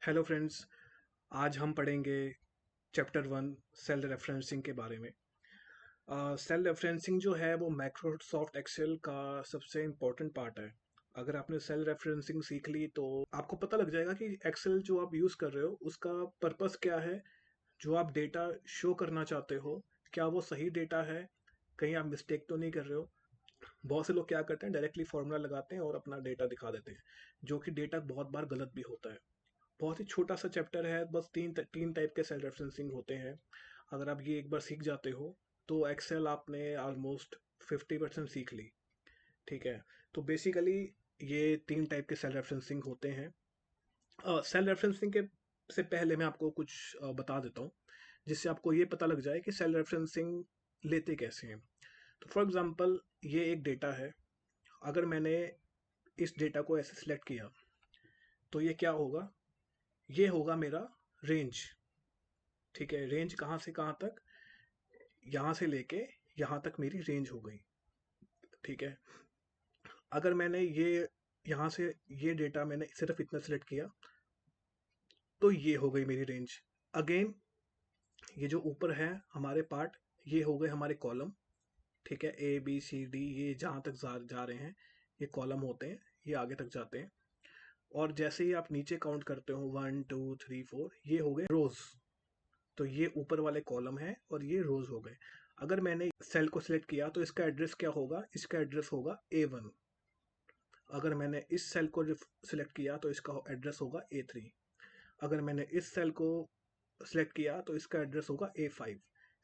Hello friends. आज हम पढ़ेंगे चैप्टर 1 सेल रेफरेंसिंग के बारे में। सेल रेफरेंसिंग जो है वो माइक्रोसॉफ्ट एक्सेल का सबसे इम्पोर्टेंट पार्ट है। अगर आपने सेल रेफरेंसिंग सीख ली तो आपको पता लग जाएगा कि एक्सेल जो आप यूज़ कर रहे हो उसका पर्पस क्या है। जो आप डेटा शो करना चाहते हो क्या वो सही डेटा है, कहीं आप मिस्टेक तो नहीं कर रहे हो। बहुत से लोग क्या करते हैं, डायरेक्टली फॉर्मूला लगाते हैं और अपना डेटा दिखा देते हैं, जो कि डेटा बहुत बार गलत भी होता है। बहुत ही छोटा सा चैप्टर है, बस तीन टाइप के सेल रेफरेंसिंग होते हैं। अगर आप ये एक बार सीख जाते हो तो एक्सेल आपने ऑलमोस्ट 50% सीख ली। ठीक है। तो बेसिकली ये तीन टाइप के सेल रेफरेंसिंग होते हैं। सेल रेफरेंसिंग के से पहले मैं आपको कुछ बता देता हूँ, जिससे आपको ये पता लग जाए कि सेल रेफरेंसिंग लेते कैसे हैं। तो फॉर एग्जांपल ये एक डेटा है। अगर मैंने इस डेटा को ऐसे सिलेक्ट किया तो ये क्या होगा, ये होगा मेरा रेंज। ठीक है, रेंज कहाँ से कहाँ तक, यहाँ से लेके यहाँ तक मेरी रेंज हो गई। ठीक है। अगर मैंने ये यहाँ से ये डेटा मैंने सिर्फ इतना सेलेक्ट किया तो ये हो गई मेरी रेंज। अगेन ये जो ऊपर है हमारे पार्ट, ये हो गए हमारे कॉलम। ठीक है, ए बी सी डी, ये जहाँ तक जा रहे हैं ये कॉलम होते हैं, ये आगे तक जाते हैं। और जैसे ही आप नीचे काउंट करते हो 1 2 3 4, ये हो गए रोज। तो ये ऊपर वाले कॉलम है और ये रोज हो गए। अगर मैंने सेल को सिलेक्ट किया तो इसका एड्रेस क्या होगा, इसका एड्रेस होगा A1। अगर मैंने इस सेल को सिलेक्ट किया तो इसका एड्रेस होगा A3। अगर मैंने इस सेल को सिलेक्ट किया तो इसका एड्रेस होगा A5।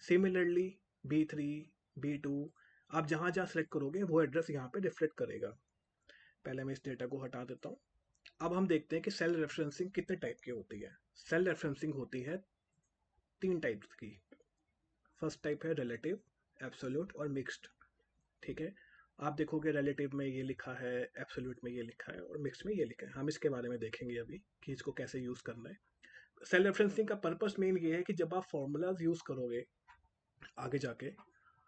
सिमिलरली B3, B2, आप जहाँ जहाँ सेलेक्ट करोगे वो एड्रेस यहाँ पे रिफ्लेक्ट करेगा। पहले मैं इस डेटा को हटा देता हूँ। अब हम देखते हैं कि सेल रेफरेंसिंग कितने टाइप की होती है। सेल रेफरेंसिंग होती है तीन टाइप्स की। फर्स्ट टाइप है रिलेटिव, एब्सोल्यूट और मिक्स्ड। ठीक है। आप देखोगे रिलेटिव में ये लिखा है, एब्सोल्यूट में ये लिखा है और मिक्स में ये लिखा है। हम इसके बारे में देखेंगे अभी कि इसको कैसे यूज़ करना है। सेल रेफरेंसिंग का पर्पस मेन ये है कि जब आप फॉर्मूलाज यूज़ करोगे आगे जाके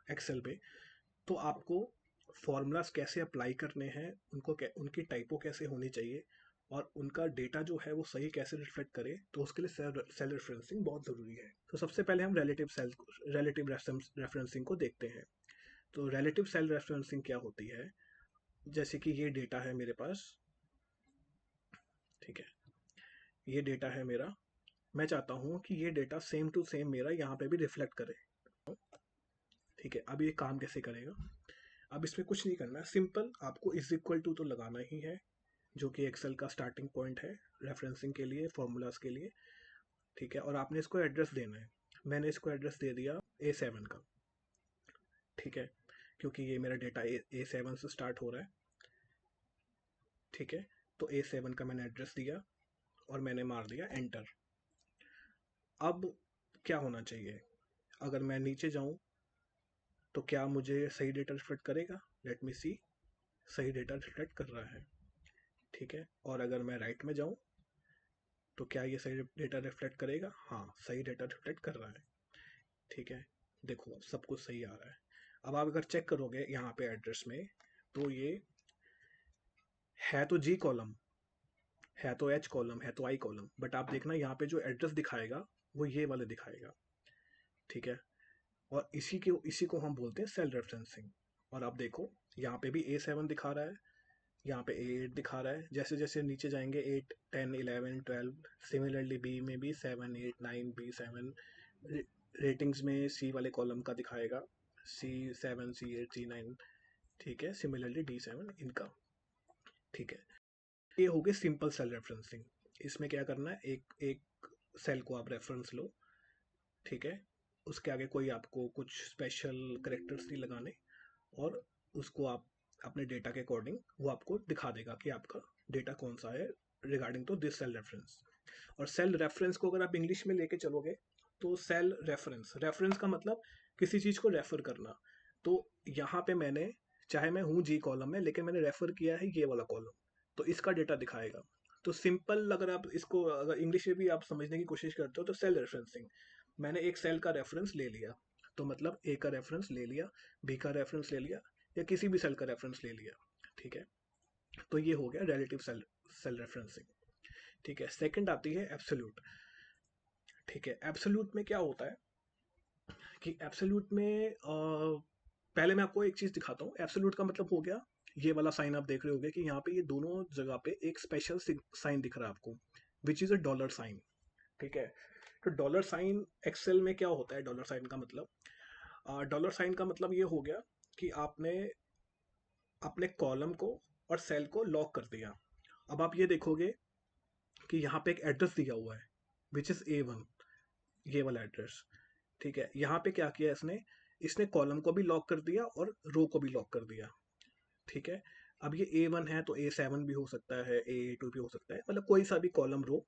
एक्सेल पे, तो आपको फॉर्मूलाज कैसे अप्लाई करने हैं, उनकी टाइपो कैसे होनी चाहिए और उनका डेटा जो है वो सही कैसे रिफ्लेक्ट करे, तो उसके लिए सेल रेफरेंसिंग बहुत ज़रूरी है। तो सबसे पहले हम रिलेटिव रेफरेंसिंग को देखते हैं। तो रिलेटिव सेल रेफरेंसिंग क्या होती है, जैसे कि ये डेटा है मेरे पास। ठीक है, ये डेटा है मेरा। मैं चाहता हूँ कि ये डेटा सेम टू सेम मेरा यहाँ पे भी रिफ्लेक्ट करे। ठीक है, अब ये काम कैसे करेगा। अब इसमें कुछ नहीं करना है, सिंपल आपको इज इक्वल टू तो लगाना ही है, जो कि एक्सेल का स्टार्टिंग पॉइंट है रेफरेंसिंग के लिए, फॉर्मूलाज के लिए। ठीक है, और आपने इसको एड्रेस देना है। मैंने इसको एड्रेस दे दिया A7 का। ठीक है, क्योंकि ये मेरा डेटा A7 से स्टार्ट हो रहा है। ठीक है, तो A7 का मैंने एड्रेस दिया और मैंने मार दिया एंटर। अब क्या होना चाहिए, अगर मैं नीचे जाऊं तो क्या मुझे सही डेटा रिफ्लेक्ट करेगा। लेट मी सी, सही डेटा रिफ्लेक्ट कर रहा है। ठीक है, और अगर मैं राइट में जाऊं तो क्या ये सही डेटा रिफ्लेक्ट करेगा, हाँ सही डेटा रिफ्लेक्ट कर रहा है। ठीक है, देखो अब सब कुछ सही आ रहा है। अब आप अगर चेक करोगे यहाँ पे एड्रेस में, तो ये है तो जी कॉलम, है तो एच कॉलम, है तो आई कॉलम, बट आप देखना यहाँ पे जो एड्रेस दिखाएगा वो ये वाले दिखाएगा। ठीक है, और इसी को हम बोलते हैं सेल रेफरेंसिंग। और आप देखो यहाँ पे भी A7 दिखा रहा है, यहाँ पे A8 दिखा रहा है। जैसे जैसे नीचे जाएंगे 8 10 11 12, सिमिलरली बी में भी 7 8 9 B7। रेटिंग्स में सी वाले कॉलम का दिखाएगा, C7 C8 C9। ठीक है, सिमिलरली D7 इनका। ठीक है, ये हो गई सिंपल सेल रेफरेंसिंग। इसमें क्या करना है, एक एक सेल को आप रेफरेंस लो। ठीक है, उसके आगे कोई आपको कुछ स्पेशल करेक्टर्स नहीं लगाने, और उसको आप अपने डेटा के अकॉर्डिंग वो आपको दिखा देगा कि आपका डेटा कौन सा है regarding to this cell reference. और सेल रेफरेंस को अगर आप इंग्लिश में लेके चलोगे तो सेल रेफरेंस, रेफरेंस का मतलब किसी चीज़ को रेफर करना। तो यहाँ पे मैंने, चाहे मैं हूँ जी कॉलम में लेकिन मैंने रेफर किया है ये वाला कॉलम, तो इसका डेटा दिखाएगा। तो सिंपल, अगर आप इसको अगर इंग्लिश में भी आप समझने की कोशिश करते हो तो सेल रेफरेंसिंग, मैंने एक सेल का रेफरेंस ले लिया, तो मतलब ए का रेफरेंस ले लिया, बी का रेफरेंस ले लिया, या किसी भी सेल का रेफरेंस ले लिया। ठीक है, तो ये हो गया रिलेटिव सेल सेल रेफरेंसिंग। ठीक है, सेकंड आती है एब्सोल्यूट। ठीक है, एब्सोल्यूट में क्या होता है कि एब्सोल्यूट में पहले मैं आपको एक चीज दिखाता हूँ। एब्सोल्यूट का मतलब हो गया, ये वाला साइन आप देख रहे होगे कि यहाँ पे ये दोनों जगह पे एक स्पेशल साइन दिख रहा है आपको, which is a dollar sign. ठीक है, तो डॉलर साइन एक्सेल में क्या होता है? डॉलर साइन का मतलब, डॉलर साइन का मतलब ये हो गया कि आपने अपने कॉलम को और सेल को लॉक कर दिया। अब आप ये देखोगे कि यहाँ पे एक एड्रेस दिया हुआ है, विच इज A1, ये वाला एड्रेस। ठीक है, यहाँ पे क्या किया इसने, इसने कॉलम को भी लॉक कर दिया और रो को भी लॉक कर दिया। ठीक है, अब ये A1 है तो A7 भी हो सकता है, A2 भी हो सकता है, मतलब कोई सा भी कॉलम रो।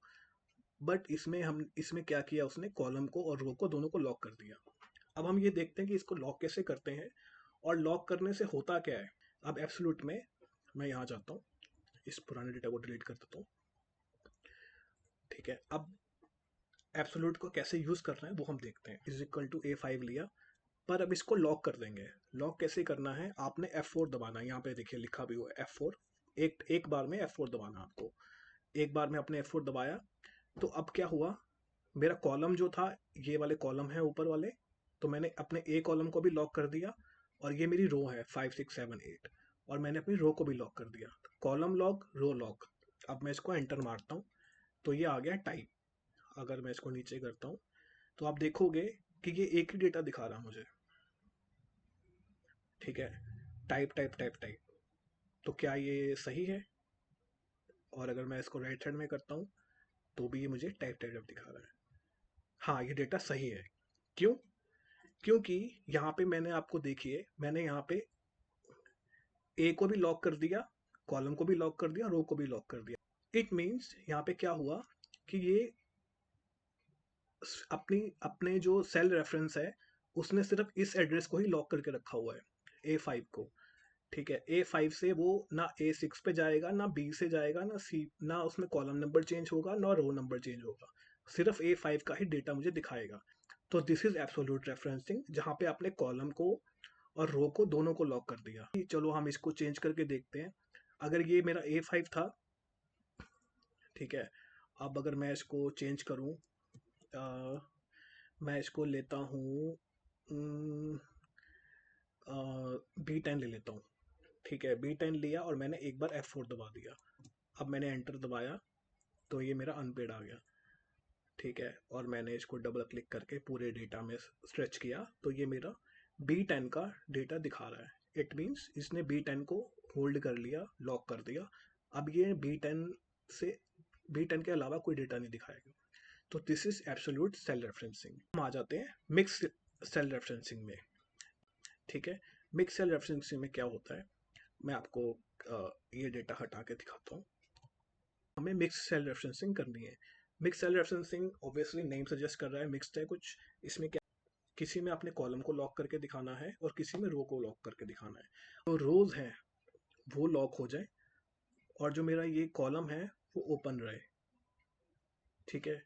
बट इसमें क्या किया, उसने कॉलम को और रो को दोनों को लॉक कर दिया। अब हम ये देखते हैं कि इसको लॉक कैसे करते हैं और लॉक करने से होता क्या है। अब एब्सोल्यूट में मैं यहाँ जाता हूँ, इस पुराने डेटा को डिलीट कर देता हूँ। ठीक है, अब एब्सोल्यूट को कैसे यूज करना है वो हम देखते हैं। इज इक्वल टू A5 लिया, पर अब इसको लॉक कर देंगे। लॉक कैसे करना है, आपने F4 दबाना है। यहाँ पे देखिए लिखा भी हुआ है F4। एक एक बार में F4 दबाना आपको। एक बार में आपने F4 दबाया, तो अब क्या हुआ, मेरा कॉलम जो था, ये वाले कॉलम है ऊपर वाले, तो मैंने अपने ए कॉलम को भी लॉक कर दिया। और ये मेरी रो है 5 6 7 8, और मैंने अपनी रो को भी लॉक कर दिया। कॉलम लॉक, रो लॉक। अब मैं इसको एंटर मारता हूँ तो ये आ गया टाइप। अगर मैं इसको नीचे करता हूँ तो आप देखोगे कि ये एक ही डेटा दिखा रहा है मुझे। ठीक है, टाइप टाइप टाइप टाइप। तो क्या ये सही है? और अगर मैं इसको राइट साइड में करता हूँ तो भी ये मुझे टाइप टाइप टाइप दिखा रहा है। हाँ, ये डेटा सही है। क्यों? क्योंकि यहाँ पे मैंने आपको देखिए, मैंने यहाँ पे ए को भी लॉक कर दिया, कॉलम को भी लॉक कर दिया, रो को भी लॉक कर दिया। इट मीन्स यहाँ पे क्या हुआ कि ये अपनी अपने जो सेल रेफरेंस है, उसने सिर्फ इस एड्रेस को ही लॉक करके रखा हुआ है, A5 को। ठीक है, A5 से वो ना A6 पे जाएगा, ना B से जाएगा, ना C, ना उसमें कॉलम नंबर चेंज होगा, ना रो नंबर चेंज होगा। सिर्फ A5 का ही डेटा मुझे दिखाएगा। तो दिस इज एब्सोल्यूट रेफरेंसिंग, जहाँ पे आपने कॉलम को और रो को दोनों को लॉक कर दिया। चलो हम इसको चेंज करके देखते हैं। अगर ये मेरा A5 था, ठीक है, अब अगर मैं इसको चेंज करूं, मैं इसको लेता हूँ, B10 ले लेता हूँ। ठीक है, B10 लिया और मैंने एक बार F4 दबा दिया। अब मैंने एंटर दबाया तो ये मेरा अनपेड आ गया। ठीक है, और मैंने इसको डबल क्लिक करके पूरे डेटा में स्ट्रेच किया तो ये मेरा B10 का डेटा दिखा रहा है। इट मीन्स इसने B10 को होल्ड कर लिया, लॉक कर दिया। अब ये B10 से, B10 के अलावा कोई डेटा नहीं दिखाएगा। तो this is absolute cell referencing. हम आ जाते हैं मिक्स सेल रेफरेंसिंग में। ठीक है, मिक्स सेल रेफरेंसिंग में क्या होता है, मैं आपको ये डेटा हटा के दिखाता हूँ। हमें मिक्स सेल रेफरेंसिंग करनी है। Mix cell referencing obviously name suggest कर रहा है मिक्स्ड है कुछ। इसमें क्या, किसी में अपने कॉलम को लॉक करके दिखाना है और किसी में रो को लॉक करके दिखाना है। तो रोज हैं वो लॉक हो जाए और जो मेरा ये कॉलम है वो ओपन रहे। ठीक है,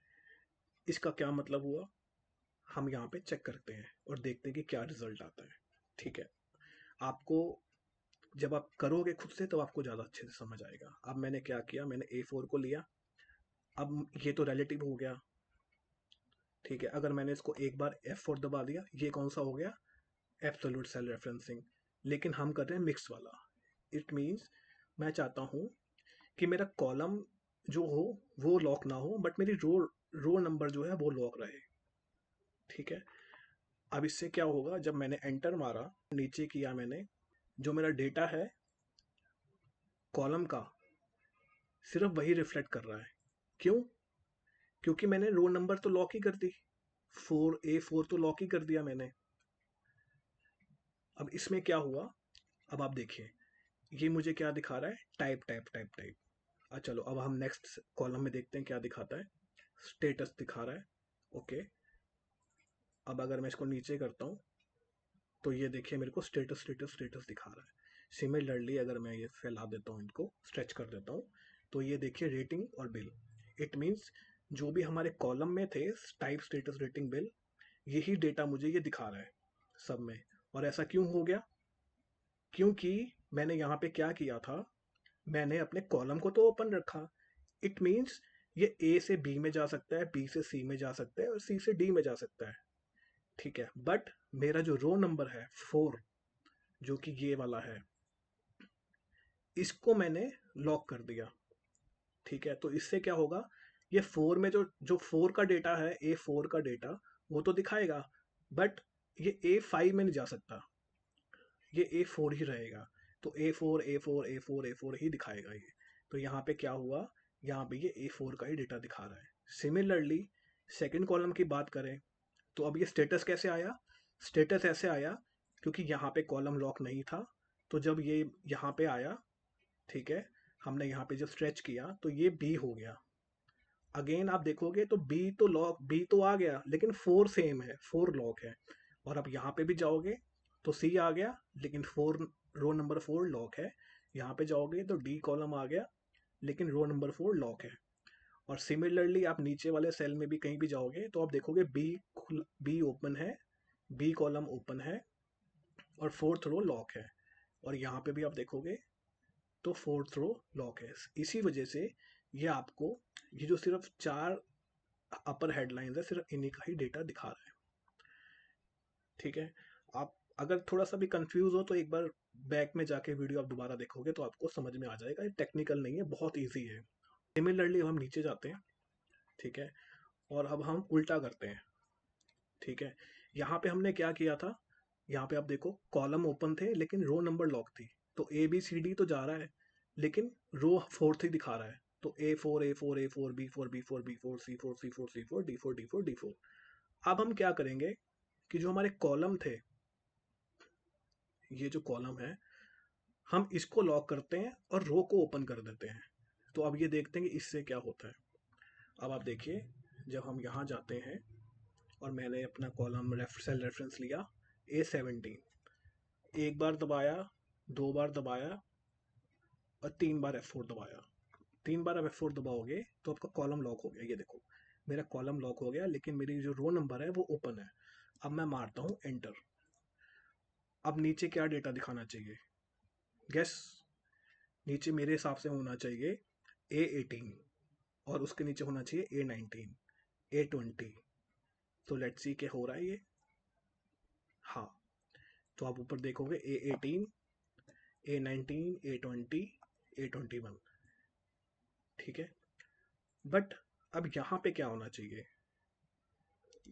इसका क्या मतलब हुआ, हम यहाँ पे चेक करते हैं और देखते हैं कि क्या रिजल्ट आता है। ठीक है, आपको जब आप करोगे खुद से तो आपको ज़्यादा अच्छे से समझ आएगा। अब मैंने क्या किया, मैंने A4 को लिया। अब ये तो रिलेटिव हो गया। ठीक है, अगर मैंने इसको एक बार F4 दबा दिया, ये कौन सा हो गया, एब्सोल्यूट सेल रेफरेंसिंग। लेकिन हम कर रहे हैं मिक्स वाला। इट मीन्स मैं चाहता हूँ कि मेरा कॉलम जो हो वो लॉक ना हो, बट मेरी रो रो नंबर जो है वो लॉक रहे। ठीक है, अब इससे क्या होगा, जब मैंने एंटर मारा, नीचे किया मैंने, जो मेरा डेटा है कॉलम का, सिर्फ वही रिफ्लेक्ट कर रहा है। क्यों? क्योंकि मैंने रो नंबर तो लॉक ही कर दी, 4A4 तो लॉक ही कर दिया मैंने। अब इसमें क्या हुआ, अब आप देखिए, ये मुझे क्या दिखा रहा है, टाइप टाइप टाइप टाइप। चलो अब हम नेक्स्ट कॉलम में देखते हैं क्या दिखाता है। स्टेटस दिखा रहा है। ओके, अब अगर मैं इसको नीचे करता हूँ तो ये देखिए मेरे को स्टेटस स्टेटस स्टेटस दिखा रहा है। सिमिलरली अगर मैं ये फैला देता हूँ, इनको स्ट्रेच कर देता हूँ, तो ये देखिए रेटिंग और बिल। इट मीन्स जो भी हमारे कॉलम में थे, टाइप स्टेटस रेटिंग बिल, यही डेटा मुझे ये दिखा रहा है सब में। और ऐसा क्यों हो गया? क्योंकि मैंने यहाँ पे क्या किया था, मैंने अपने कॉलम को तो ओपन रखा। इट मीन्स ये ए से बी में जा सकता है, बी से सी में जा सकता है और सी से डी में जा सकता है, ठीक है। बट मेरा जो रो नंबर है 4, जो कि ये वाला है, इसको मैंने लॉक कर दिया, ठीक है। तो इससे क्या होगा, ये 4 में जो जो 4 का डेटा है, A4 का डेटा, वो तो दिखाएगा, बट ये A5 में नहीं जा सकता, ये A4 ही रहेगा। तो A4 A4 A4 A4 ही दिखाएगा ये। तो यहाँ पे क्या हुआ, यहाँ पे ये A4 का ही डेटा दिखा रहा है। सिमिलरली सेकंड कॉलम की बात करें, तो अब ये स्टेटस कैसे आया, स्टेटस ऐसे आया क्योंकि यहाँ पे कॉलम लॉक नहीं था। तो जब ये यहाँ पे आया, ठीक है, हमने यहाँ पे जब स्ट्रेच किया तो ये बी हो गया। अगेन आप देखोगे तो बी तो लॉक, बी तो आ गया, लेकिन 4 सेम है, 4 लॉक है। और अब यहाँ पे भी जाओगे तो सी आ गया, लेकिन 4, रो नंबर 4 लॉक है। यहाँ पे जाओगे तो डी कॉलम आ गया, लेकिन रो नंबर 4 लॉक है। और सिमिलरली आप नीचे वाले सेल में भी कहीं भी जाओगे तो आप देखोगे बी ओपन है, बी कॉलम ओपन है और फोर्थ रो लॉक है। और यहाँ पे भी आप देखोगे तो फोर्थ रो लॉक है। इसी वजह से ये आपको, ये जो सिर्फ 4 अपर हेडलाइंस है, सिर्फ इन्हीं का ही डेटा दिखा रहा है, ठीक है। आप अगर थोड़ा सा भी कंफ्यूज हो तो एक बार बैक में जाके वीडियो आप दोबारा देखोगे तो आपको समझ में आ जाएगा, ये टेक्निकल नहीं है, बहुत ईजी है। सिमिलरली हम नीचे जाते हैं, ठीक है, और अब हम उल्टा करते हैं, ठीक है। यहाँ पे हमने क्या किया था, यहाँ पे आप देखो कॉलम ओपन थे लेकिन रो नंबर लॉक थी। तो A B C D तो जा रहा है, लेकिन रो फोर्थ ही दिखा रहा है। तो A4 A4 A4 B4 B4 B4 C4 C4 C4 D4 D4 D4। अब हम क्या करेंगे कि जो हमारे कॉलम थे, ये जो कॉलम है, हम इसको लॉक करते हैं और रो को ओपन कर देते हैं। तो अब ये देखते हैं कि इससे क्या होता है। अब आप देखिए, जब हम यहाँ जाते हैं और मैंने अपना कॉलम सेल रेफरेंस लिया A17, एक बार दबाया, 2 बार दबाया और 3 बार F4 दबाया। 3 बार आप F4 दबाओगे तो आपका कॉलम लॉक हो गया। ये देखो मेरा कॉलम लॉक हो गया, लेकिन मेरी जो रो नंबर है वो ओपन है। अब मैं मारता हूँ एंटर। अब नीचे क्या डेटा दिखाना चाहिए, गेस। नीचे मेरे हिसाब से होना चाहिए A18 और उसके नीचे होना चाहिए A19 A20। तो लेट्स सी क्या हो रहा है ये। हाँ, तो आप ऊपर देखोगे A18 A19 A20 A21, ठीक है। बट अब यहाँ पे क्या होना चाहिए,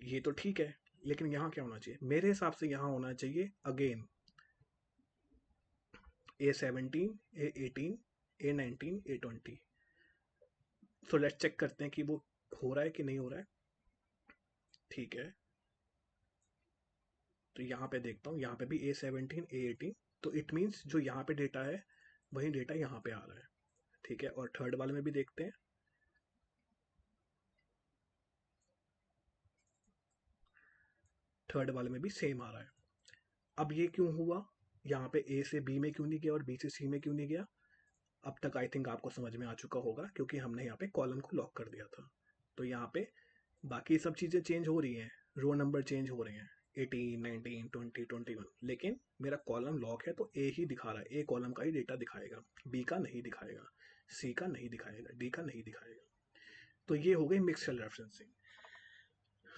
ये तो ठीक है, लेकिन यहाँ क्या होना चाहिए, मेरे हिसाब से यहाँ होना चाहिए again A17 A18 A19 A20। So let's check करते हैं कि वो हो रहा है कि नहीं हो रहा है, ठीक है। तो यहाँ पे देखता हूँ, यहाँ पे भी A17 A18, तो इट मीन्स जो यहाँ पे डेटा है वही डेटा यहाँ पे आ रहा है, ठीक है। और थर्ड वाले में भी देखते हैं, थर्ड वाले में भी सेम आ रहा है। अब ये क्यों हुआ, यहाँ पे A से B में क्यों नहीं गया और B से C में क्यों नहीं गया, अब तक आई थिंक आपको समझ में आ चुका होगा, क्योंकि हमने यहाँ पे कॉलम को लॉक कर दिया था। तो यहाँ पे बाकी सब चीज़ें चेंज हो रही हैं, रो नंबर चेंज हो रहे हैं 18 19 20 21, लेकिन मेरा कॉलम लॉक है तो ए ही दिखा रहा है, ए कॉलम का ही डेटा दिखाएगा, बी का नहीं दिखाएगा, सी का नहीं दिखाएगा, डी का नहीं दिखाएगा। तो ये हो गई मिक्स सेल रेफरेंसिंग।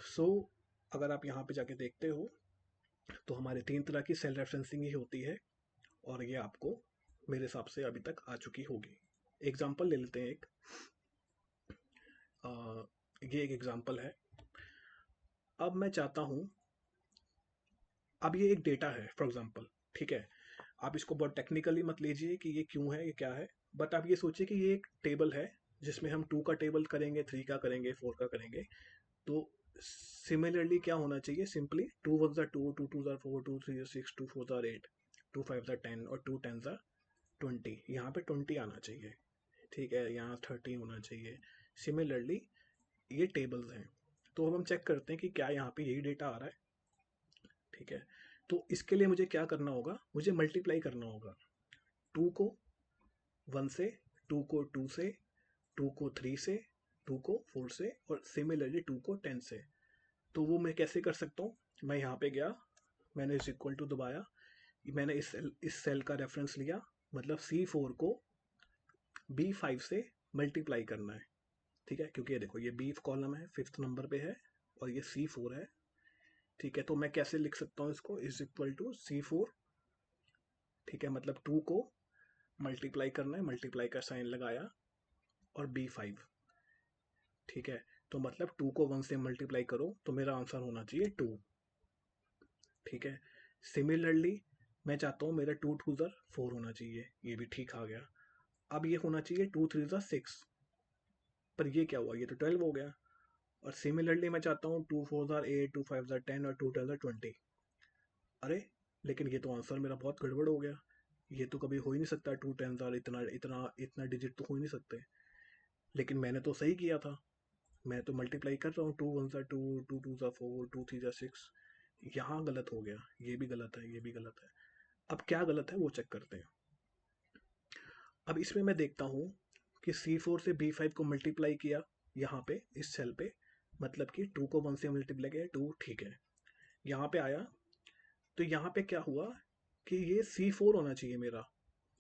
सो अगर आप यहाँ पे जाके देखते हो तो हमारे 3 तरह की सेल रेफरेंसिंग ही होती है, और ये आपको मेरे हिसाब से अभी तक आ चुकी होगी। एग्जाम्पल ले लेते हैं एक, ये एक एग्जाम्पल है। अब मैं चाहता हूँ, अब ये एक डेटा है फॉर एग्जाम्पल, ठीक है। आप इसको बहुत टेक्निकली मत लीजिए कि ये क्यों है, ये क्या है, बट आप ये सोचिए कि ये एक टेबल है जिसमें हम 2 का टेबल करेंगे, 3 का करेंगे, 4 का करेंगे। तो सिमिलरली क्या होना चाहिए, सिंपली 2 1 2, 2 2 4, 2 3 6, 2 4 8, 2 5 10 और 2 10 20। यहाँ पे 20 आना चाहिए, ठीक है, यहाँ 30 होना चाहिए। सिमिलरली ये टेबल्स हैं। तो अब हम चेक करते हैं कि क्या यहाँ पे यही डेटा आ रहा है, ठीक है। तो इसके लिए मुझे क्या करना होगा, मुझे मल्टीप्लाई करना होगा 2 को 1 से, 2 को 2 से, 2 को 3 से, 2 को 4 से और सिमिलरली 2 को 10 से। तो वो मैं कैसे कर सकता हूँ, मैं यहाँ पे गया, मैंने इस इक्वल टू दबाया, मैंने इस सेल का रेफरेंस लिया, मतलब C4 को B5 से मल्टीप्लाई करना है, ठीक है, क्योंकि ये देखो ये बी कॉलम है, 5th नंबर पे है, और ये C4 है। ठीक है, तो मैं कैसे लिख सकता हूँ इसको, इज इक्वल टू C4। ठीक है, मतलब 2 को मल्टीप्लाई करना है, मल्टीप्लाई का साइन लगाया, और B5। ठीक है, तो मतलब 2 को 1 से मल्टीप्लाई करो तो मेरा आंसर होना चाहिए 2। ठीक है, सिमिलरली मैं चाहता हूँ मेरा 2 टू ज़र 4 होना चाहिए, ये भी ठीक आ गया। अब ये होना चाहिए 2 3 ज़र 6, पर ये क्या हुआ, ये तो 12 हो गया। और सिमिलरली मैं चाहता हूँ 2 4 ज़र 8, 2 5 ज़र 10 और 2 10 ज़र 20। अरे, लेकिन ये तो आंसर मेरा बहुत गड़बड़ हो गया, ये तो कभी हो ही नहीं सकता, 2 10 ज़र इतना इतना इतना डिजिट तो हो ही नहीं सकते। लेकिन मैंने तो सही किया था, मैं तो मल्टीप्लाई कर रहा हूँ, 2 1 ज़र 2, 2 2 ज़र 4, 2 3 ज़र 6। यहाँ गलत हो गया, ये भी गलत है, ये भी गलत है। अब क्या गलत है वो चेक करते हैं। अब इसमें मैं देखता हूँ कि C4 से B5 को मल्टीप्लाई किया यहाँ पे इस सेल पे, मतलब कि 2 को 1 से मल्टीप्लाई किया 2, ठीक है। यहाँ पे आया तो यहाँ पे क्या हुआ कि ये C4 होना चाहिए मेरा,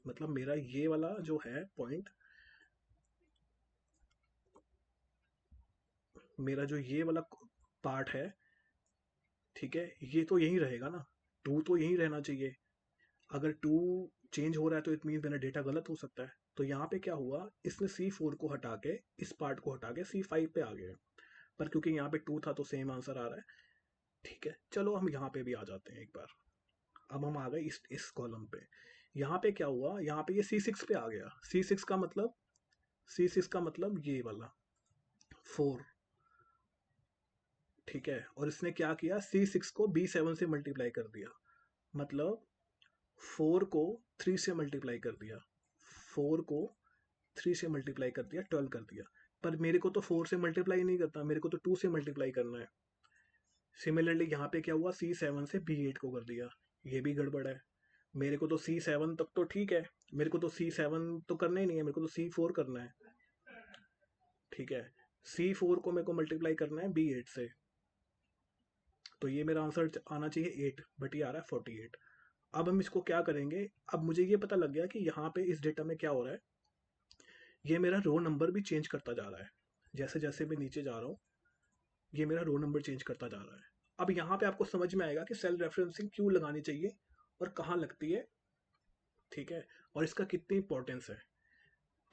मतलब मेरा ये वाला जो है पॉइंट, मेरा जो ये वाला पार्ट है, ठीक है, ये तो यहीं रहेगा ना, 2 तो यहीं रहना चाहिए। अगर 2 चेंज हो रहा है तो इट मीन मेरा डेटा गलत हो सकता है। तो यहाँ पे क्या हुआ, इसने C4 को हटा के, इस पार्ट को हटा के C5 पे आ गए, पर क्योंकि यहाँ पे 2 था तो सेम आंसर आ रहा है। ठीक है, चलो हम यहाँ पे भी आ जाते हैं एक बार। अब हम आ गए इस कॉलम पे। यहाँ पे क्या हुआ, यहाँ पे ये C6 पे आ गया। C6 का मतलब ये वाला 4। ठीक है, और इसने क्या किया, C6 को B7 से मल्टीप्लाई कर दिया, मतलब 4 को 3 से मल्टीप्लाई कर दिया, 4 को 3 से मल्टीप्लाई कर दिया, 12 कर दिया। पर मेरे को तो 4 से मल्टीप्लाई नहीं करता, मेरे को तो 2 से मल्टीप्लाई करना है। सिमिलरली यहाँ पे क्या हुआ, C7 से B8 को कर दिया, ये भी गड़बड़ है। मेरे को तो C7 तक तो ठीक है, मेरे को तो C7 तो करना ही नहीं है, मेरे को तो C4 करना है। ठीक है, C4 को मेरे को मल्टीप्लाई करना है B8 से, तो ये मेरा आंसर आना चाहिए 8, बट ये आ रहा है 48। अब हम इसको क्या करेंगे, अब मुझे ये पता लग गया कि यहाँ पे इस डेटा में क्या हो रहा है, ये मेरा रो नंबर भी चेंज करता जा रहा है, जैसे जैसे मैं नीचे जा रहा हूँ ये मेरा रो नंबर चेंज करता जा रहा है। अब यहाँ पे आपको समझ में आएगा कि सेल रेफरेंसिंग क्यों लगानी चाहिए और कहाँ लगती है। ठीक है, और इसका कितनी इंपॉर्टेंस है।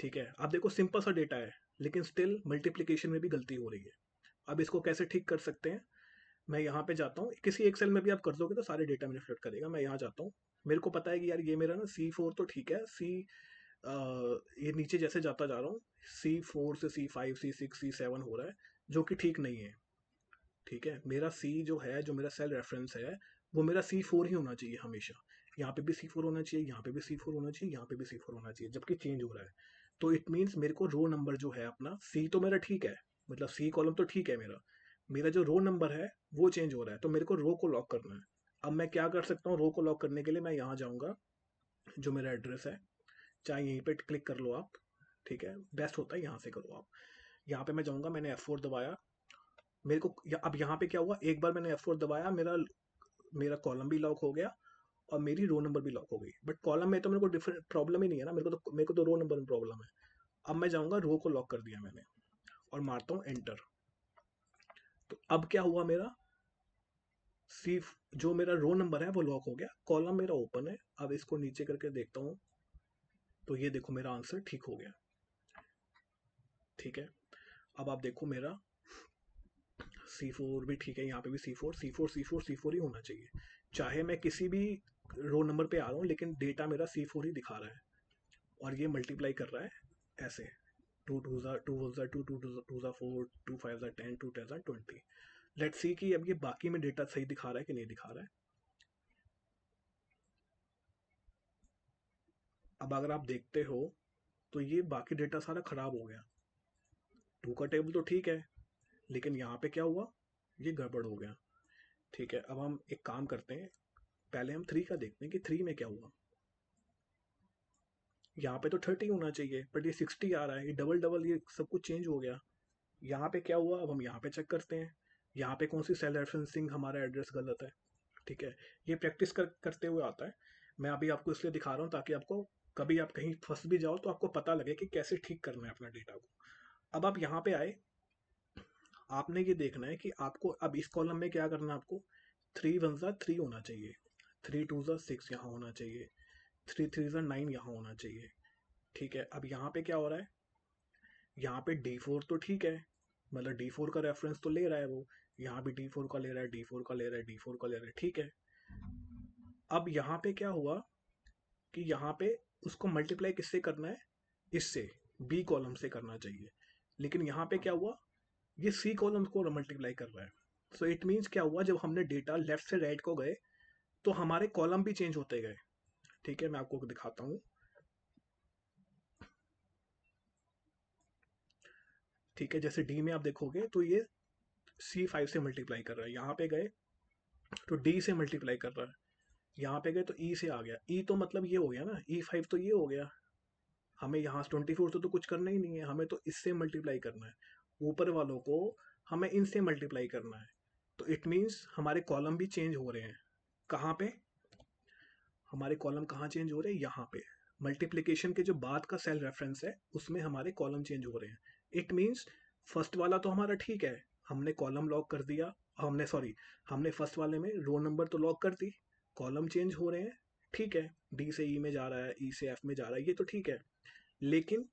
ठीक है, आप देखो सिंपल सा डेटा है, लेकिन स्टिल मल्टीप्लीकेशन में भी गलती हो रही है। अब इसको कैसे ठीक कर सकते हैं, मैं यहाँ पे जाता हूँ, किसी एक सेल में भी आप कर दोगे तो सारे डेटा में रिफ्लेक्ट करेगा। मैं यहाँ जाता हूँ, मेरे को पता है कि यार ये मेरा ना C4 तो ठीक है, ये नीचे जैसे जाता जा रहा हूँ, C4 से C5 C6 C7 हो रहा है, जो कि ठीक नहीं है। ठीक है, मेरा सी जो है, जो मेरा सेल रेफरेंस है, वो मेरा C4 ही होना चाहिए हमेशा। यहाँ पे भी C4 होना चाहिए, यहाँ पे भी C4 होना चाहिए, यहाँ पे भी C4 होना चाहिए, जबकि चेंज हो रहा है। तो इट मीन्स मेरे को रो नंबर जो है अपना, सी तो मेरा ठीक है, मतलब सी कॉलम तो ठीक है मेरा, मेरा जो रो नंबर है वो चेंज हो रहा है, तो मेरे को रो को लॉक करना है। अब मैं क्या कर सकता हूँ, रो को लॉक करने के लिए मैं यहाँ जाऊँगा, जो मेरा एड्रेस है, चाहे यहीं पे क्लिक कर लो आप। ठीक है, बेस्ट होता है यहाँ से करो आप। यहाँ पे मैं जाऊँगा, मैंने F4 दबाया, मेरे को अब यहाँ पे क्या हुआ, एक बार मैंने F4 दबाया, मेरा मेरा कॉलम भी लॉक हो गया और मेरी रो नंबर भी लॉक हो गई। बट कॉलम में तो मेरे को डिफरेंट प्रॉब्लम ही नहीं है ना, मेरे को तो रो नंबर में प्रॉब्लम है। अब मैं जाऊँगा, रो को लॉक कर दिया मैंने और मारता हूँ एंटर। तो अब क्या हुआ, मेरा सी जो मेरा रो नंबर है वो लॉक हो गया, कॉलम मेरा ओपन है। अब इसको नीचे करके देखता हूँ तो ये देखो मेरा आंसर ठीक हो गया। ठीक है, अब आप देखो मेरा C4 भी ठीक है, यहाँ पे भी C4 C4 C4 C4 ही होना चाहिए, चाहे मैं किसी भी रो नंबर पे आ रहा हूँ, लेकिन डेटा मेरा C4 ही दिखा रहा है। और ये मल्टीप्लाई कर रहा है ऐसे, 2 2 ज़ा 2 1 ज़ा 2 2 2 ज़ा 4, 2 5 ज़ा 10, 2 10 ज़ा 20। लेट्स सी कि अब ये बाकी में डेटा सही दिखा रहा है कि नहीं दिखा रहा है। अब अगर आप देखते हो तो ये बाकी डेटा सारा खराब हो गया, 2 का टेबल तो ठीक है, लेकिन यहाँ पे क्या हुआ, ये गड़बड़ हो गया। ठीक है, अब हम एक काम करते हैं, पहले हम 3 का देखते हैं कि 3 में क्या हुआ। यहाँ पे तो 30 होना चाहिए, बट ये 60 आ रहा है, ये डबल डबल ये सब कुछ चेंज हो गया। यहाँ पे क्या हुआ, अब हम यहाँ पे चेक करते हैं, यहाँ पे कौन सी सेल रेफरेंसिंग हमारा एड्रेस गलत है। ठीक है, ये प्रैक्टिस करते हुए आता है। मैं अभी आपको इसलिए दिखा रहा हूँ ताकि आपको कभी आप कहीं फंस भी जाओ तो आपको पता लगे कि कैसे ठीक करना है अपना डेटा को। अब आप यहाँ पे आए, आपने ये देखना है कि आपको अब इस कॉलम में क्या करना है, आपको 3 1 3 होना चाहिए, 3 2 6 यहाँ होना चाहिए, 3 3 9 यहाँ होना चाहिए। ठीक है, अब यहाँ पे क्या हो रहा है, यहाँ पे D4 तो ठीक है, मतलब D4 का रेफरेंस तो ले रहा है वो, यहाँ भी D4 का ले रहा है, D4 का ले रहा है, D4 का ले रहा है, ठीक है। अब यहाँ पे क्या हुआ कि यहाँ पे उसको मल्टीप्लाई किससे करना है, इससे बी कॉलम से करना चाहिए, लेकिन यहाँ पे क्या हुआ, ये सी कॉलम को मल्टीप्लाई कर रहा है। सो इट मीन्स क्या हुआ, जब हमने डेटा लेफ्ट से राइट को गए तो हमारे कॉलम भी चेंज होते गए। ठीक है, मैं आपको दिखाता हूँ। ठीक है, जैसे डी में आप देखोगे तो ये C5 से मल्टीप्लाई कर रहा है, यहाँ पे गए तो डी से मल्टीप्लाई कर रहा है, यहाँ पे गए तो ई से आ गया, ई तो मतलब ये हो गया ना, E5 तो ये हो गया। हमें यहाँ 24 तो कुछ करना ही नहीं है, हमें तो इससे मल्टीप्लाई करना है, ऊपर वालों को हमें इनसे मल्टीप्लाई करना है। तो इट मीन्स हमारे कॉलम भी चेंज हो रहे हैं। कहाँ पे हमारे कॉलम कहाँ चेंज हो रहे हैं, यहाँ पे मल्टीप्लिकेशन के जो बाद का सेल रेफरेंस है उसमें हमारे कॉलम चेंज हो रहे हैं। इट मीन्स फर्स्ट वाला तो हमारा ठीक है, हमने कॉलम लॉक कर दिया, हमने फर्स्ट वाले में रो नंबर तो लॉक कर दी, कॉलम चेंज हो रहे हैं, ठीक है, डी से ई में जा रहा है, ई से एफ में जा रहा है, ये तो ठीक है। लेकिन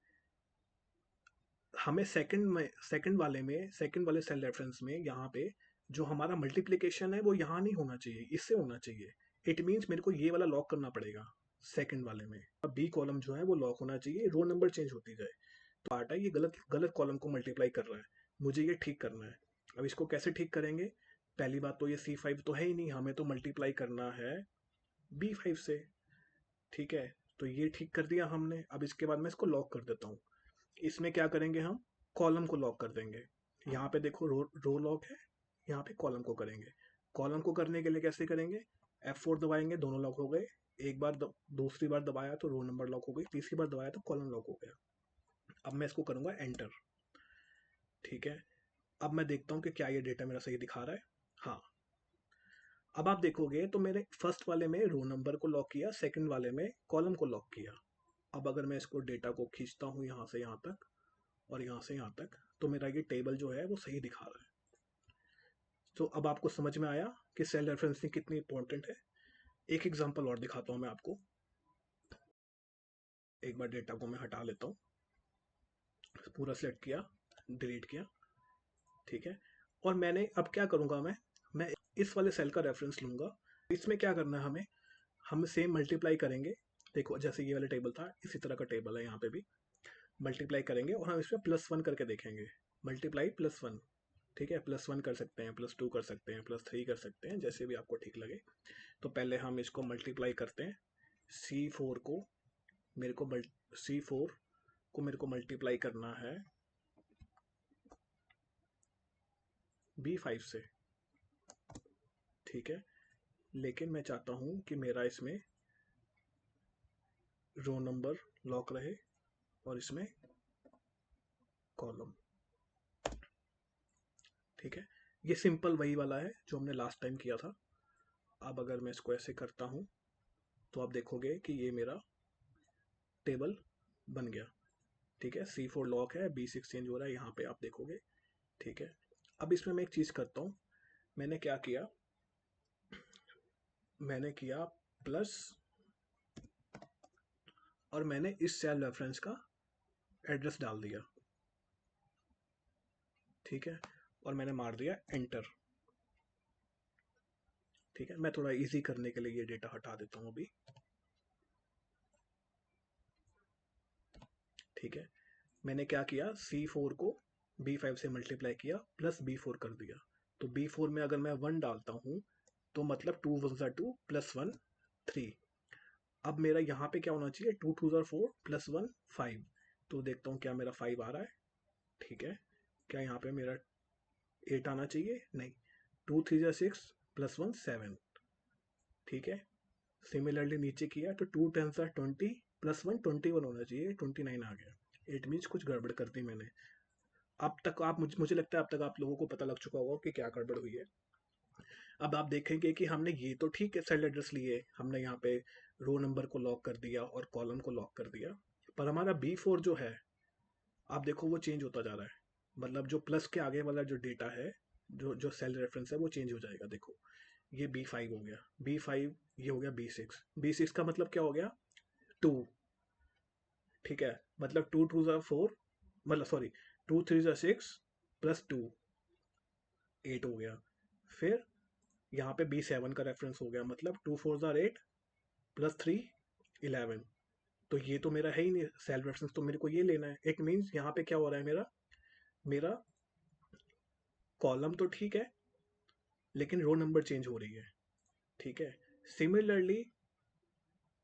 हमें सेकंड वाले सेल रेफरेंस में यहाँ पे जो हमारा मल्टीप्लिकेशन है वो यहाँ नहीं होना चाहिए, इससे होना चाहिए। इट मीन्स मेरे को ये वाला लॉक करना पड़ेगा सेकंड वाले में, अब बी कॉलम जो है वो लॉक होना चाहिए, रो नंबर चेंज होती जाए। तो पार्ट है, ये गलत गलत कॉलम को मल्टीप्लाई कर रहा है, मुझे ये ठीक करना है। अब इसको कैसे ठीक करेंगे, पहली बात तो ये C5 तो है ही नहीं, हमें तो मल्टीप्लाई करना है B5 से। ठीक है, तो ये ठीक कर दिया हमने। अब इसके बाद मैं इसको लॉक कर देता हूँ। इसमें क्या करेंगे, हम कॉलम को लॉक कर देंगे। यहाँ पे देखो रो लॉक है, यहाँ पे कॉलम को करेंगे। कॉलम को करने के लिए कैसे करेंगे, F4 दबाएंगे, दोनों लॉक हो गए। एक बार दूसरी बार दबाया तो रो नंबर लॉक हो गई, तीसरी बार दबाया तो कॉलम लॉक हो गया। अब मैं इसको करूंगा एंटर। ठीक है, अब मैं देखता हूँ कि क्या ये डेटा मेरा सही दिखा रहा है। हाँ, अब आप देखोगे तो मेरे फर्स्ट वाले में रो नंबर को लॉक किया, सेकंड वाले में कॉलम को लॉक किया। अब अगर मैं इसको डेटा को खींचता हूँ यहाँ से यहाँ तक और यहाँ से यहाँ तक, तो मेरा ये टेबल जो है वो सही दिखा रहा है। तो अब आपको समझ में आया कि सेल रेफरेंसिंग कितनी इंपॉर्टेंट है। एक एग्जांपल और दिखाता हूँ मैं आपको। एक बार डेटा को मैं हटा लेता हूँ, पूरा सेलेक्ट किया, डिलीट किया। ठीक है, और मैंने अब क्या करूँगा, मैं इस वाले सेल का रेफरेंस लूँगा। इसमें क्या करना है, हम सेम मल्टीप्लाई करेंगे। देखो जैसे ये वाला टेबल था, इसी तरह का टेबल है, यहाँ पे भी मल्टीप्लाई करेंगे और हम इसमें +1 करके देखेंगे, मल्टीप्लाई +1। ठीक है, +1 कर सकते हैं, +2 कर सकते हैं, +3 कर सकते हैं, जैसे भी आपको ठीक लगे। तो पहले हम इसको मल्टीप्लाई करते हैं, C4 को मेरे को C4 को मेरे को मल्टीप्लाई करना है B5 से। ठीक है, लेकिन मैं चाहता हूँ कि मेरा इसमें रो नंबर लॉक रहे और इसमें कॉलम। ठीक है, ये सिंपल वही वाला है जो हमने लास्ट टाइम किया था। अब अगर मैं इसको ऐसे करता हूँ तो आप देखोगे कि ये मेरा टेबल बन गया। ठीक है, C4 लॉक है, B6 चेंज हो रहा है, यहाँ पे आप देखोगे। ठीक है, अब इसमें मैं एक चीज़ करता हूँ, मैंने क्या किया, मैंने किया प्लस, और मैंने इस सेल रेफरेंस का एड्रेस डाल दिया। ठीक है, और मैंने मार दिया एंटर। ठीक है, मैं थोड़ा इजी करने के लिए ये डेटा हटा देता हूँ अभी। ठीक है, मैंने क्या किया, C4 को B5 से मल्टीप्लाई किया प्लस B4 कर दिया। तो B4 में अगर मैं 1 डालता हूँ तो मतलब 2 1 2 +1 3। अब मेरा यहाँ पे क्या होना चाहिए, 2 2 4 +1 5। तो देखता हूँ क्या मेरा 5 आ रहा है। ठीक है, क्या यहाँ पे मेरा 8 आना चाहिए, नहीं, 2 3 6 +1 7। ठीक है, सिमिलरली नीचे किया तो 2 10 20 +1 21 होना चाहिए, 29 आ गया। इट मीन्स कुछ गड़बड़ कर दी मैंने। अब तक आप मुझे लगता है अब तक आप लोगों को पता लग चुका होगा कि क्या गड़बड़ हुई है। अब आप देखेंगे कि हमने ये तो ठीक है सेल एड्रेस लिए, हमने यहाँ पे रो नंबर को लॉक कर दिया और कॉलम को लॉक कर दिया, पर हमारा B4 जो है, आप देखो वो चेंज होता जा रहा है, मतलब जो प्लस के आगे वाला जो डेटा है, जो जो सेल रेफरेंस है वो चेंज हो जाएगा। देखो ये B5 हो गया, B5 ये हो गया B6, B6 का मतलब क्या हो गया, 2। ठीक है, मतलब 2 2 ज़ा 4, मतलब सॉरी 2 3 ज़ा 6 प्लस 2 8 हो गया। फिर यहाँ पे B7 का रेफरेंस हो गया, मतलब 2 4 ज़ा 8 प्लस 3 11। तो ये तो मेरा है ही नहीं सेल रेफरेंस, तो मेरे को ये लेना है। इट मीन्स यहाँ पे क्या हो रहा है, मेरा मेरा कॉलम तो ठीक है, लेकिन रो नंबर चेंज हो रही है। ठीक है, सिमिलरली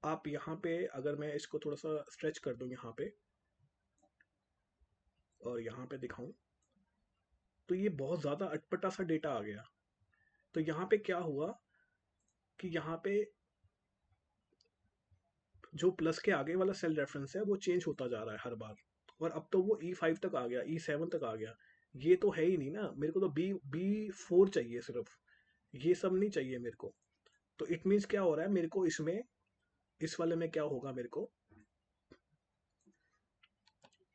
आप यहाँ पे अगर मैं इसको थोड़ा सा स्ट्रेच कर दूं यहाँ पे और यहाँ पे दिखाऊं, तो ये बहुत ज़्यादा अटपटा सा डेटा आ गया। तो यहाँ पे क्या हुआ कि यहाँ पे जो प्लस के आगे वाला सेल रेफरेंस है वो चेंज होता जा रहा है हर बार, और अब तो वो E5 तक आ गया, E7 तक आ गया। ये तो है ही नहीं ना, मेरे को तो B4 चाहिए सिर्फ, ये सब नहीं चाहिए मेरे को। तो इट मीन्स क्या हो रहा है मेरे को इसमें, इस वाले में क्या होगा मेरे को,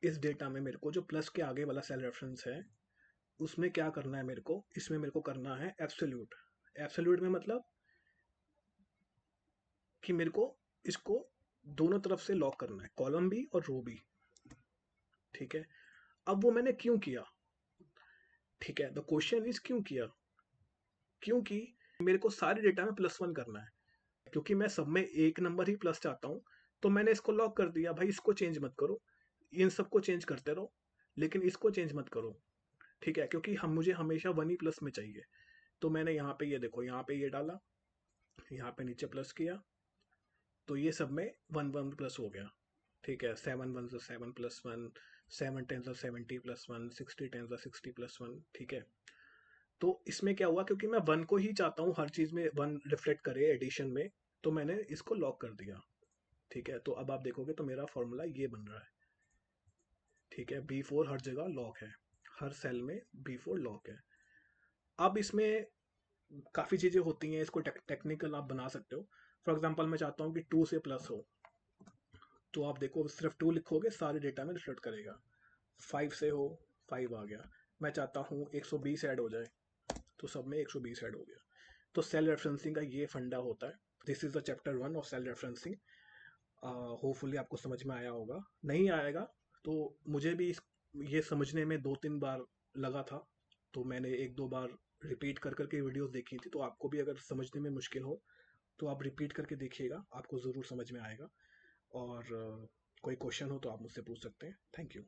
इस डेटा में मेरे को जो प्लस के आगे वाला सेल रेफरेंस है उसमें क्या करना है मेरे को, इसमें मेरे को करना है एब्सोल्यूट। एब्सोल्यूट में मतलब कि मेरे को इसको दोनों तरफ से लॉक करना है, कॉलम भी और रो भी। ठीक है, अब वो मैंने क्यों किया, ठीक है, द क्वेश्चन इज क्यों किया, क्योंकि मेरे को सारे डेटा में +1 करना है, क्योंकि मैं सब में एक नंबर ही प्लस चाहता हूँ। तो मैंने इसको लॉक कर दिया, भाई इसको चेंज मत करो, इन सबको चेंज करते रहो, लेकिन इसको चेंज मत करो। ठीक है, क्योंकि हम मुझे हमेशा 1 ही प्लस में चाहिए। तो मैंने यहाँ पे ये देखो, यहाँ पे ये डाला, यहाँ पे नीचे प्लस किया, तो ये सब में 1 1 प्लस हो गया। ठीक है, 7 1 ज़ा 7 प्लस 1, 7 10 ज़ा 70 प्लस 1, 60 10 ज़ा 60 प्लस 1। ठीक है, तो इसमें क्या हुआ, क्योंकि मैं 1 को ही चाहता हूँ हर चीज़ में 1 रिफ्लेक्ट करे एडिशन में, तो मैंने इसको लॉक कर दिया। ठीक है, तो अब आप देखोगे तो मेरा फॉर्मूला ये बन रहा है। ठीक है, B4 हर जगह लॉक है, हर सेल में B4 लॉक है। अब इसमें काफ़ी चीज़ें होती हैं, इसको टेक्निकल आप बना सकते हो। फॉर एग्जांपल मैं चाहता हूँ कि 2 से प्लस हो, तो आप देखो सिर्फ 2 लिखोगे सारे डेटा में रिफ्लेक्ट करेगा। 5 से हो, 5 आ गया। मैं चाहता हूँ 120 ऐड हो जाए, तो सब में 120 ऐड हो गया। तो सेल रेफरेंसिंग का ये फंडा होता है। This is the chapter 1 of cell referencing. Hopefully आपको समझ में आया होगा, नहीं आएगा तो मुझे भी ये समझने में 2 3 बार लगा था, तो मैंने 1 2 बार रिपीट कर करके वीडियोस देखी थी। तो आपको भी अगर समझने में मुश्किल हो तो आप रिपीट करके देखिएगा, आपको ज़रूर समझ में आएगा। और कोई क्वेश्चन हो तो आप मुझसे पूछ सकते हैं। Thank you.